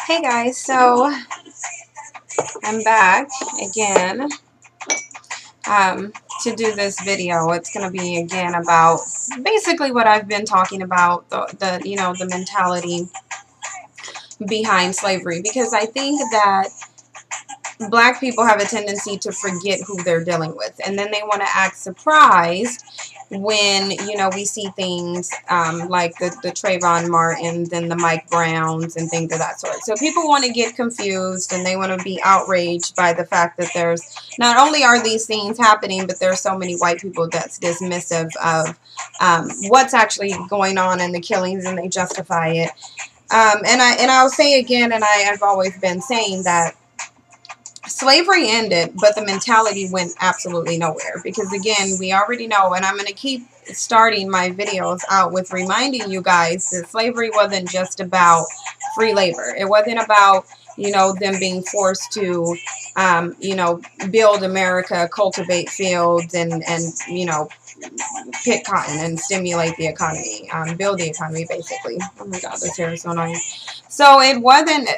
Hey guys, so I'm back again to do this video. It's going to be again about basically what I've been talking about, the mentality behind slavery, because I think that black people have a tendency to forget who they're dealing with, and then they want to act surprised when, we see things like the Trayvon Martins and the Mike Browns and things of that sort. So people want to get confused and they want to be outraged by the fact that there's not only are these things happening, but there's so many white people that's dismissive of what's actually going on in the killings, and they justify it. And I'll say again, and I've always been saying that slavery ended, but the mentality went absolutely nowhere, because again, we already know, and I'm going to keep starting my videos out with reminding you guys that slavery wasn't just about free labor. It wasn't about, them being forced to, build America, cultivate fields, and pick cotton and stimulate the economy, build the economy, basically. Oh my God, this hair is so annoying. So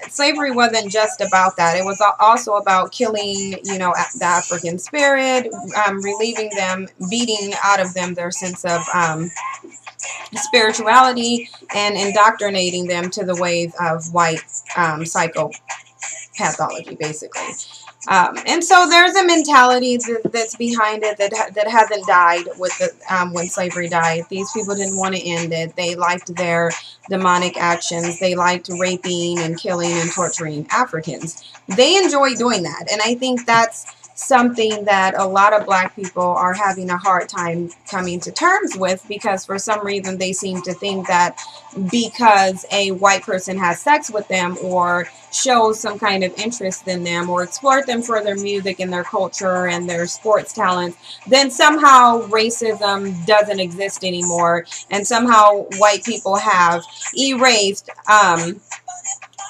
slavery wasn't just about that. It was also about killing, the African spirit, relieving them, beating out of them their sense of spirituality, and indoctrinating them to the ways of white psychopathology, basically. And so there's a mentality that's behind it that hasn't died with when slavery died. These people didn't want to end it. They liked their demonic actions. They liked raping and killing and torturing Africans. They enjoy doing that. And I think that's something that a lot of black people are having a hard time coming to terms with, because for some reason they seem to think that because a white person has sex with them or shows some kind of interest in them or exploit them for their music and their culture and their sports talents, then somehow racism doesn't exist anymore, and somehow white people have erased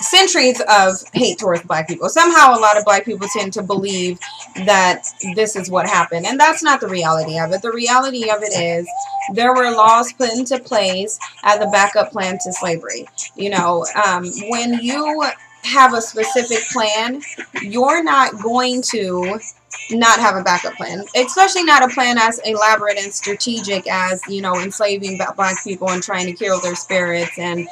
centuries of hate towards black people. Somehow a lot of black people tend to believe that this is what happened, and that's not the reality of it. The reality of it is there were laws put into place as a backup plan to slavery. When you have a specific plan, you're not going to not have a backup plan, especially not a plan as elaborate and strategic as, enslaving black people and trying to kill their spirits and,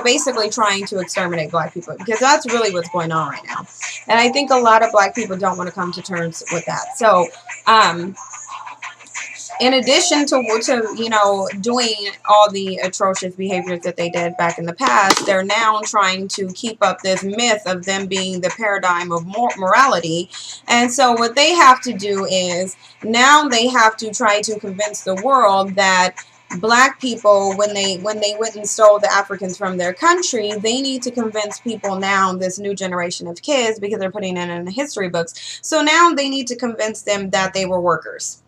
basically trying to exterminate black people, because that's really what's going on right now. And I think a lot of black people don't want to come to terms with that. So, in addition to doing all the atrocious behaviors that they did back in the past, they're now trying to keep up this myth of them being the paradigm of morality. And so what they have to do is now they have to try to convince the world that black people, when they went and stole the Africans from their country, they need to convince people now, this new generation of kids, because they're putting it in the history books. So now they need to convince them that they were workers.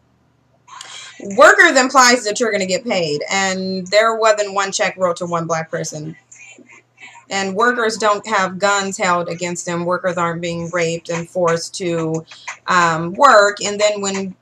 Workers implies that you're going to get paid, and there wasn't one check wrote to one black person. And workers don't have guns held against them. Workers aren't being raped and forced to work. And then when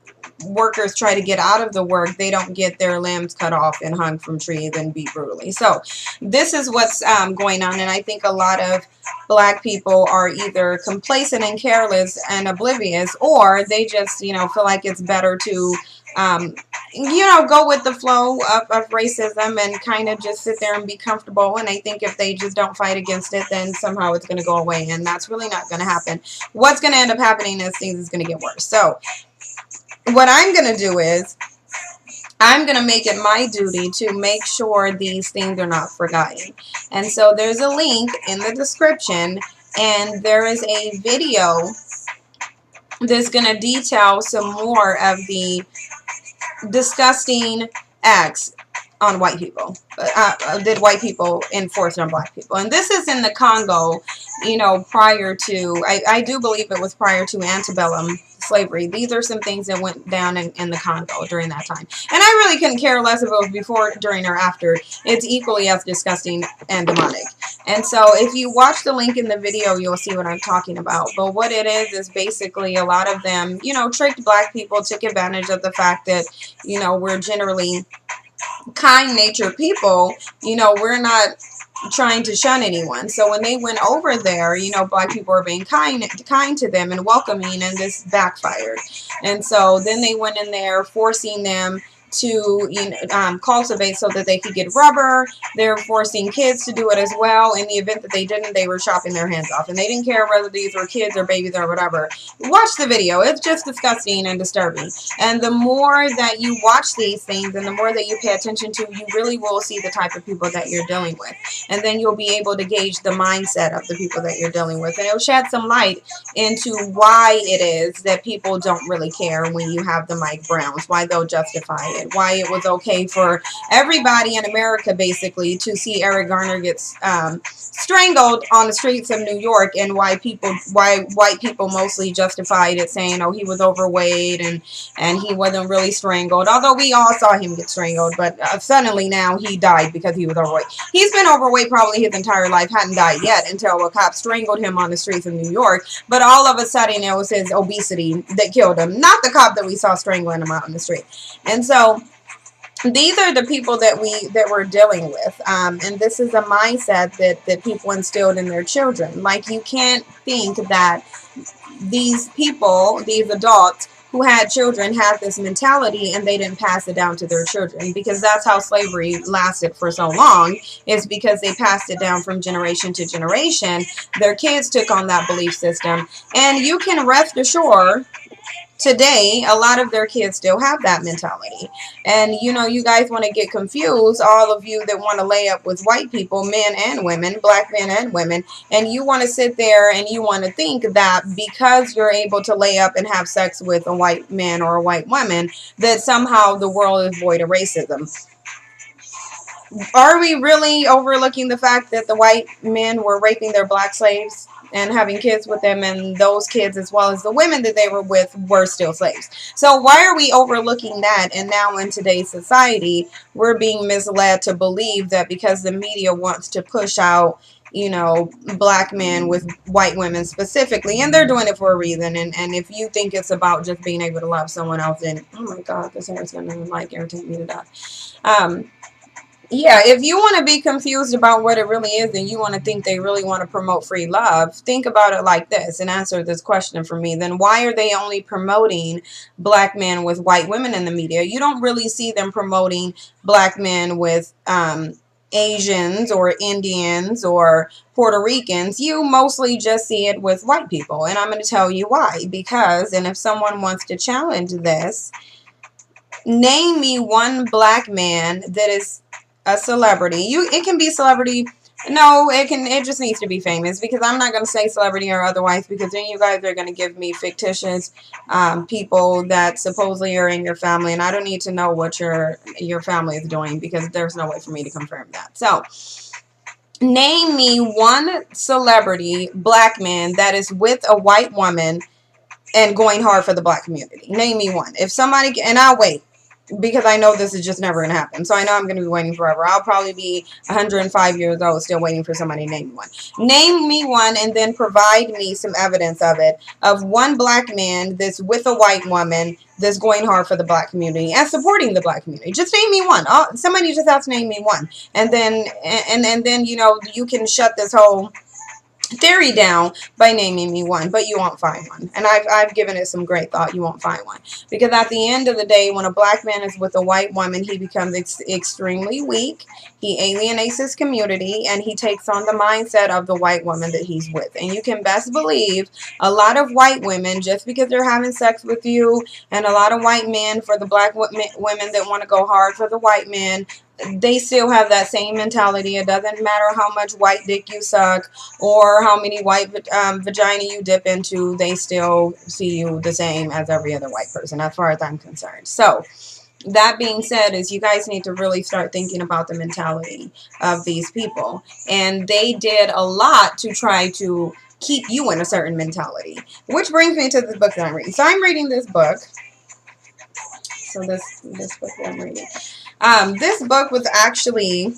workers try to get out of the work, they don't get their limbs cut off and hung from trees and beat brutally. So this is what's going on. And I think a lot of black people are either complacent and careless and oblivious, or they just, feel like it's better to go with the flow of racism and kind of just sit there and be comfortable. And I think if they just don't fight against it, then somehow it's going to go away. And that's really not going to happen. What's going to end up happening is things is going to get worse. So what I'm going to do is I'm going to make it my duty to make sure these things are not forgotten. And so there's a link in the description, and there is a video that's going to detail some more of the disgusting acts on white people, did white people enforce on black people. And this is in the Congo, prior to, I do believe it was prior to antebellum slavery. These are some things that went down in the Congo during that time. And I really couldn't care less if it was before, during, or after. It's equally as disgusting and demonic. And so if you watch the link in the video, you'll see what I'm talking about. But what it is basically a lot of them, tricked black people, took advantage of the fact that, we're generally kind-natured people, you know, we're not trying to shun anyone. So when they went over there, you know, black people were being kind to them and welcoming, and this backfired. And so then they went in there forcing them to, you know, cultivate so that they could get rubber. They're forcing kids to do it as well. In the event that they didn't, they were chopping their hands off, and they didn't care whether these were kids or babies or whatever. Watch the video. It's just disgusting and disturbing. And the more that you watch these things and the more that you pay attention to, you really will see the type of people that you're dealing with. And then you'll be able to gauge the mindset of the people that you're dealing with. And it'll shed some light into why it is that people don't really care when you have the Mike Browns, why they'll justify it, why it was okay for everybody in America basically to see Eric Garner get strangled on the streets of New York, and why white people mostly justified it, saying, oh, he was overweight and he wasn't really strangled, although we all saw him get strangled. But suddenly now he died because he was overweight. He's been overweight probably his entire life, hadn't died yet until a cop strangled him on the streets of New York. But all of a sudden it was his obesity that killed him, not the cop that we saw strangling him out in the street. And so these are the people that we're dealing with, and this is a mindset that people instilled in their children. Like, you can't think that these people, these adults who had children, had this mentality and they didn't pass it down to their children, because that's how slavery lasted for so long, is because they passed it down from generation to generation. Their kids took on that belief system, and you can rest assured today a lot of their kids still have that mentality. And you know, you guys want to get confused, all of you that want to lay up with white people, men and women, black men and women, and you want to sit there and you want to think that because you're able to lay up and have sex with a white man or a white woman, that somehow the world is void of racism. Are we really overlooking the fact that the white men were raping their black slaves and having kids with them, and those kids, as well as the women that they were with, were still slaves? So why are we overlooking that? And now in today's society, we're being misled to believe that because the media wants to push out, you know, black men with white women specifically, and they're doing it for a reason. And if you think it's about just being able to love someone else, then, oh my God, this hair is going to like irritate me to death. Yeah, if you want to be confused about what it really is and you want to think they really want to promote free love, think about it like this and answer this question for me. Then why are they only promoting black men with white women in the media? You don't really see them promoting black men with Asians or Indians or Puerto Ricans. You mostly just see it with white people. And I'm going to tell you why. Because, and if someone wants to challenge this, name me one black man that is a celebrity. It can be celebrity. No, it just needs to be famous, because I'm not going to say celebrity or otherwise, because then you guys are going to give me fictitious people that supposedly are in your family, and I don't need to know what your family is doing, because there's no way for me to confirm that. So name me one celebrity black man that is with a white woman and going hard for the black community. Name me one. If somebody, and I'll wait, because I know this is just never going to happen. So I know I'm going to be waiting forever. I'll probably be 105 years old still waiting for somebody to name me one. Name me one, and then provide me some evidence of it, of one black man that's with a white woman that's going hard for the black community and supporting the black community. Just name me one. Somebody just has to name me one. And then, and then, you know, you can shut this whole theory down by naming me one, but you won't find one. And I've given it some great thought. You won't find one, because at the end of the day, when a black man is with a white woman, he becomes extremely weak. He alienates his community, and he takes on the mindset of the white woman that he's with. And you can best believe a lot of white women, just because they're having sex with you, and a lot of white men for the black women that want to go hard for the white men, they still have that same mentality. It doesn't matter how much white dick you suck or how many white vagina you dip into, they still see you the same as every other white person, as far as I'm concerned. So that being said, is you guys need to really start thinking about the mentality of these people. And they did a lot to try to keep you in a certain mentality. Which brings me to this book that I'm reading. So I'm reading this book. So this book that I'm reading. This book was actually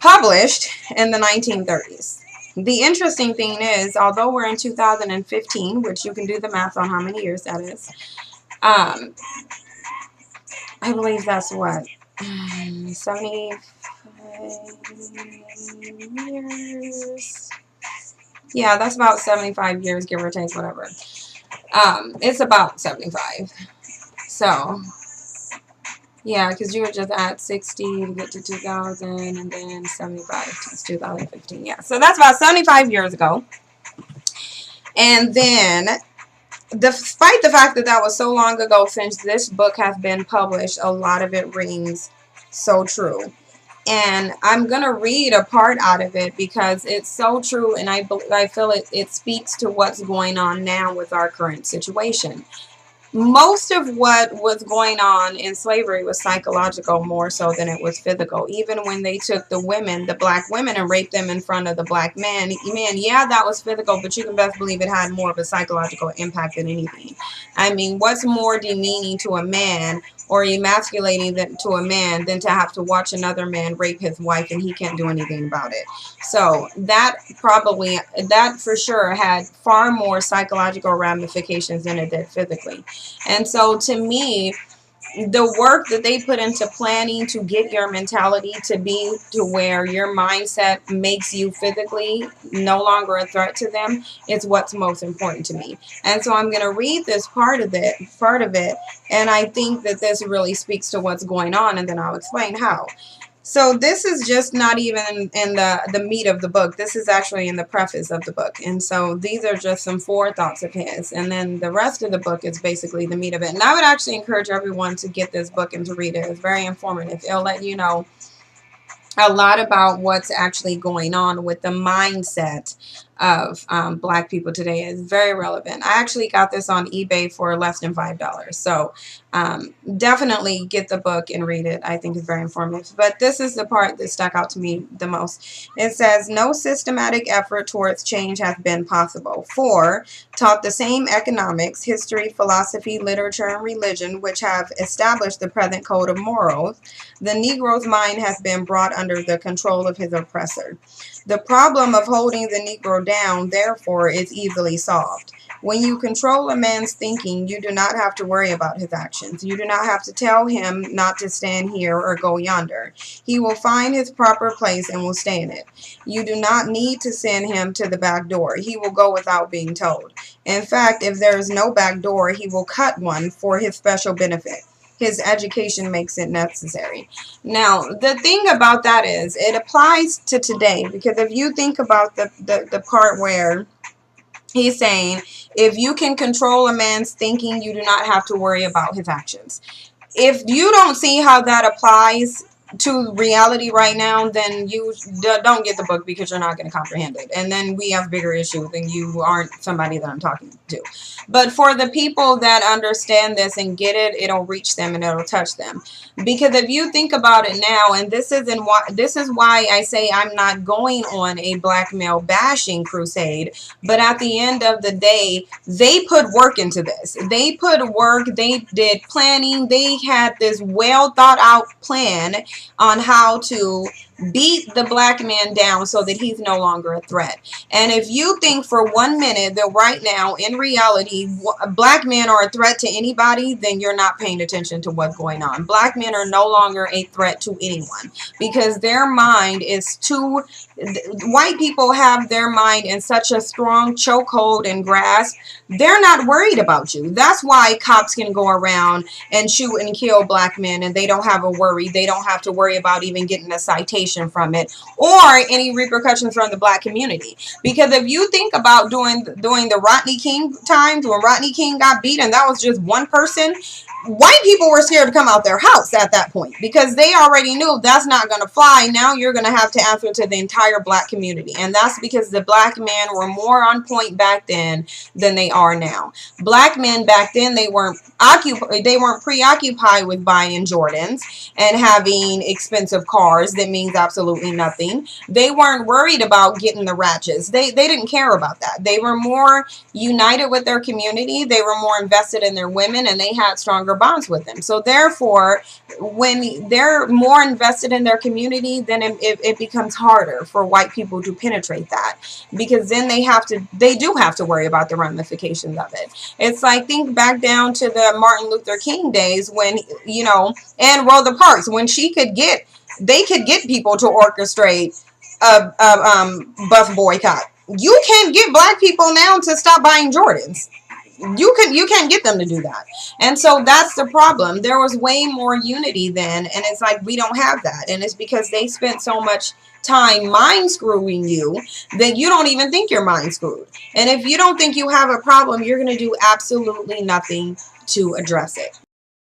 published in the 1930s. The interesting thing is, although we're in 2015, which you can do the math on how many years that is, I believe that's what, 75 years. Yeah, that's about 75 years, give or take, whatever. It's about 75. So, yeah, because you were just at 60 to get to 2000, and then 75 to 2015. Yeah, so that's about 75 years ago. And then, despite the fact that that was so long ago since this book has been published, a lot of it rings so true. And I'm going to read a part out of it because it's so true, and I feel it speaks to what's going on now with our current situation. Most of what was going on in slavery was psychological more so than it was physical. Even when they took the women, the black women, and raped them in front of the black men, yeah, that was physical, but you can best believe it had more of a psychological impact than anything. I mean, what's more demeaning to a man or emasculating to a man than to have to watch another man rape his wife and he can't do anything about it? So that for sure had far more psychological ramifications than it did physically. And so to me, the work that they put into planning to get your mentality to be to where your mindset makes you physically no longer a threat to them is what's most important to me. And so I'm going to read this part of it, and I think that this really speaks to what's going on, and then I'll explain how. So this is just not even in the meat of the book. This is actually in the preface of the book. And so these are just some forethoughts of his. And then the rest of the book is basically the meat of it. And I would actually encourage everyone to get this book and to read it. It's very informative. It'll let you know a lot about what's actually going on with the mindset of black people today. Is very relevant. I actually got this on eBay for less than $5. So definitely get the book and read it. I think it's very informative. But this is the part that stuck out to me the most. It says, no systematic effort towards change has been possible. For, taught the same economics, history, philosophy, literature, and religion which have established the present code of morals, the Negro's mind has been brought under the control of his oppressor. The problem of holding the Negro down, therefore, is easily solved. When you control a man's thinking, you do not have to worry about his actions. You do not have to tell him not to stand here or go yonder. He will find his proper place and will stay in it. You do not need to send him to the back door. He will go without being told. In fact, if there is no back door, he will cut one for his special benefit. His education makes it necessary. Now, the thing about that is, it applies to today, because if you think about the part where he's saying, if you can control a man's thinking, you do not have to worry about his actions. If you don't see how that applies to reality right now, then you don't get the book, because you're not going to comprehend it. And then we have bigger issues, and you aren't somebody that I'm talking to. But for the people that understand this and get it, it'll reach them and it'll touch them. Because if you think about it now, and this is why I say I'm not going on a black male bashing crusade, but at the end of the day, they put work into this. They put work, they did planning, they had this well thought out plan on how to beat the black man down so that he's no longer a threat. And if you think for 1 minute that right now, in reality, black men are a threat to anybody, then you're not paying attention to what's going on. Black men are no longer a threat to anyone, because their mind is too... White people have their mind in such a strong chokehold and grasp. They're not worried about you. That's why cops can go around and shoot and kill black men, and they don't have a worry. They don't have to worry about even getting a citation from it or any repercussions from the black community. Because if you think about during the Rodney King times, when Rodney King got beat and that was just one person, white people were scared to come out their house at that point, because they already knew that's not going to fly. Now you're going to have to answer to the entire black community. And that's because the black men were more on point back then than they are now. Black men back then, they weren't preoccupied with buying Jordans and having expensive cars that means absolutely nothing. They weren't worried about getting the ratchets. They didn't care about that. They were more united with their community. They were more invested in their women, and they had stronger bonds with them. So therefore, when they're more invested in their community, then it becomes harder for white people to penetrate that, because then they do have to worry about the ramifications of it. It's like, think back down to the Martin Luther King days when, and Rosa Parks, when they could get people to orchestrate a buff boycott. You can't get black people now to stop buying Jordans. You can't get them to do that. And so that's the problem. There was way more unity then, and it's like we don't have that. And it's because they spent so much time mind screwing you that you don't even think you're mind screwed. And if you don't think you have a problem, you're going to do absolutely nothing to address it.